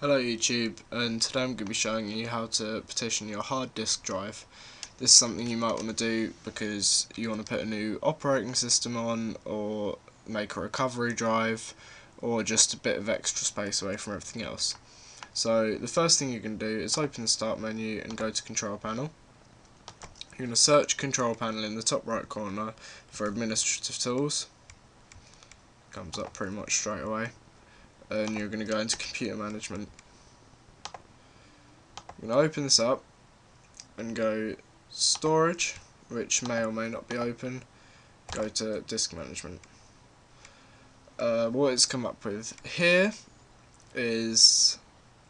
Hello YouTube, and today I'm going to be showing you how to partition your hard disk drive. This is something you might want to do because you want to put a new operating system on, or make a recovery drive, or just a bit of extra space away from everything else. So the first thing you can do is open the start menu and go to control panel. You're going to search control panel in the top right corner for administrative tools. Comes up pretty much straight away. And you're going to go into computer management. You're going to open this up and go storage, which may or may not be open. Go to disk management. What it's come up with here is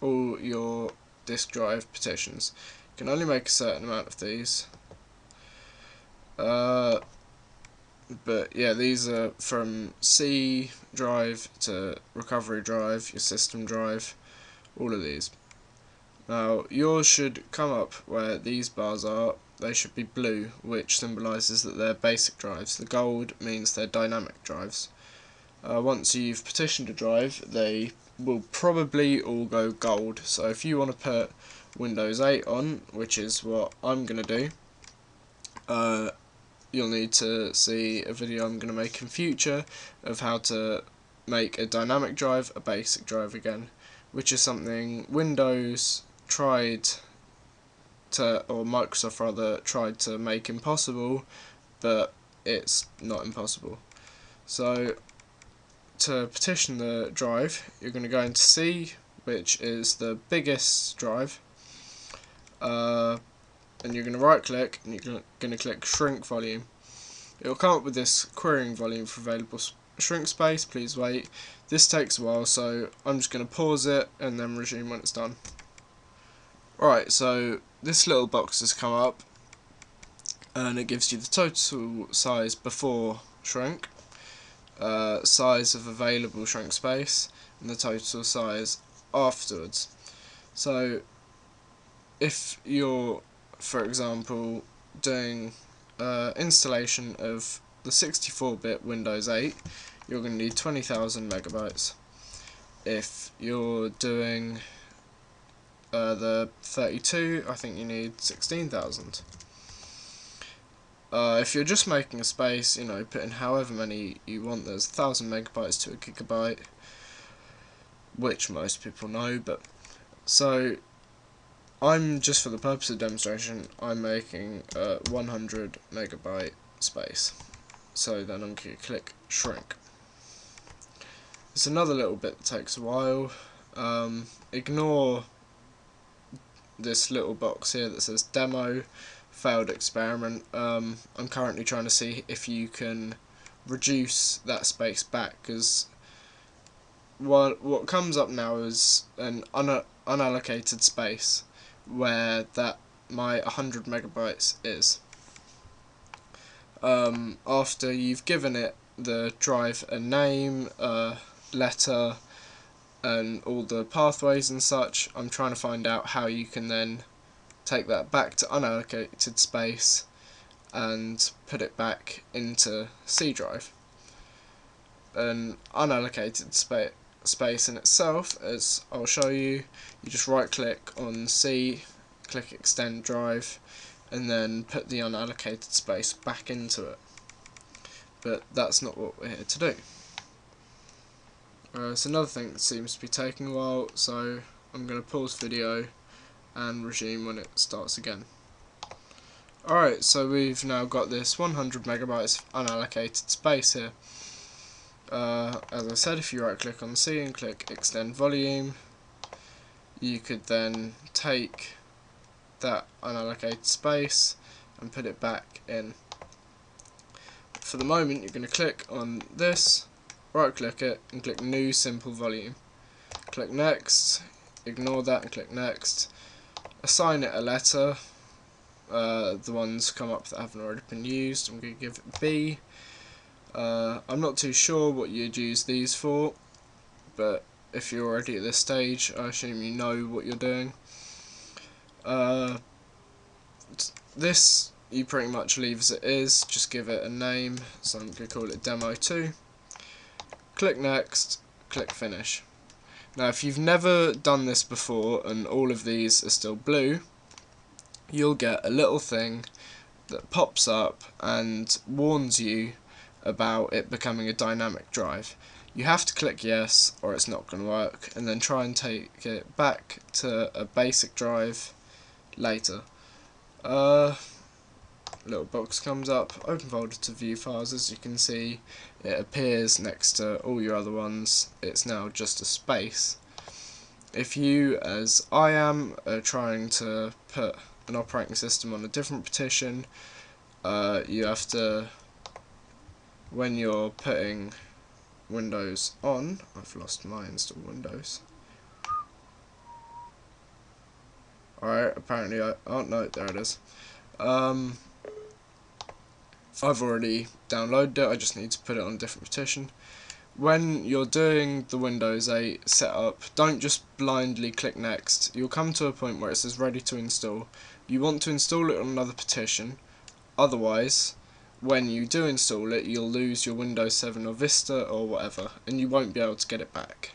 all your disk drive partitions. You can only make a certain amount of these. But yeah, these are from C drive to recovery drive, your system drive, all of these. Now yours should come up where these bars are. They should be blue, which symbolises that they're basic drives. The gold means they're dynamic drives. Once you've partitioned a drive, they will probably all go gold. So if you want to put Windows 8 on, which is what I'm going to do, you'll need to see a video I'm going to make in future of how to make a dynamic drive a basic drive again, which is something Windows tried to, or Microsoft rather, tried to make impossible, but it's not impossible. So to partition the drive, you're going to go into C, which is the biggest drive, and you're going to right click and you're going to click shrink volume. It will come up with this querying volume for available shrink space. Please wait. This takes a while, so I'm just going to pause it and then resume when it's done. Alright, so this little box has come up and it gives you the total size before shrink, size of available shrink space, and the total size afterwards. So if you're, for example, doing installation of the 64-bit Windows 8, you're going to need 20,000 megabytes. If you're doing the 32, I think you need 16,000. If you're just making a space, you know, put in however many you want, there's 1,000 megabytes to a gigabyte, which most people know, but so I'm, just for the purpose of demonstration, I'm making a 100 megabyte space. So then I'm going to click shrink. It's another little bit that takes a while. Ignore this little box here that says demo, failed experiment. I'm currently trying to see if you can reduce that space back, because what comes up now is an unallocated space where that my 100 megabytes is. After you've given it the drive a name, a letter, and all the pathways and such, I'm trying to find out how you can then take that back to unallocated space and put it back into C drive. An unallocated space in itself, as I'll show you, you just right click on C, click extend drive, and then put the unallocated space back into it. But that's not what we're here to do. It's another thing that seems to be taking a while, so I'm going to pause video and resume when it starts again. Alright, so we've now got this 100 megabytes of unallocated space here. As I said, if you right click on C and click extend volume, you could then take that unallocated space and put it back in. For the moment, you're going to click on this, right click it, and click new simple volume. Click next, ignore that and click next. Assign it a letter. The ones come up that haven't already been used, I'm going to give it B. I'm not too sure what you'd use these for, but if you're already at this stage, I assume you know what you're doing. This you pretty much leave as it is, just give it a name, so I'm going to call it Demo 2. Click next, click finish. Now if you've never done this before and all of these are still blue, you'll get a little thing that pops up and warns you about it becoming a dynamic drive. You have to click yes or it's not going to work, and then try and take it back to a basic drive later. Little box comes up, open folder to view files. As you can see, it appears next to all your other ones. It's now just a space. If you, as I am, are trying to put an operating system on a different partition, you have to, when you're putting Windows on, I've lost my install Windows. Alright, apparently oh no, there it is. I've already downloaded it, I just need to put it on a different partition. When you're doing the Windows 8 setup, don't just blindly click next. You'll come to a point where it says ready to install. You want to install it on another partition, otherwise when you do install it you'll lose your Windows 7 or Vista or whatever, and you won't be able to get it back.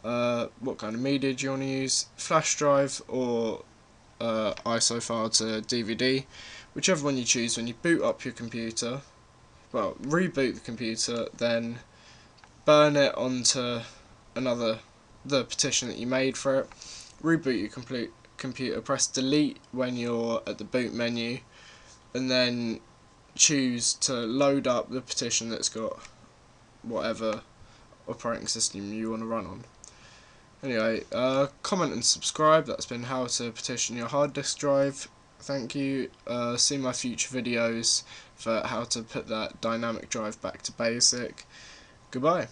What kind of media do you want to use? Flash drive or ISO file to DVD, whichever one you choose. When you boot up your computer, well, reboot the computer, then burn it onto the partition that you made for it, reboot your computer, press delete when you're at the boot menu, and then choose to load up the partition that's got whatever operating system you want to run on. Anyway, comment and subscribe. That's been how to partition your hard disk drive. Thank you. See my future videos for how to put that dynamic drive back to basic. Goodbye.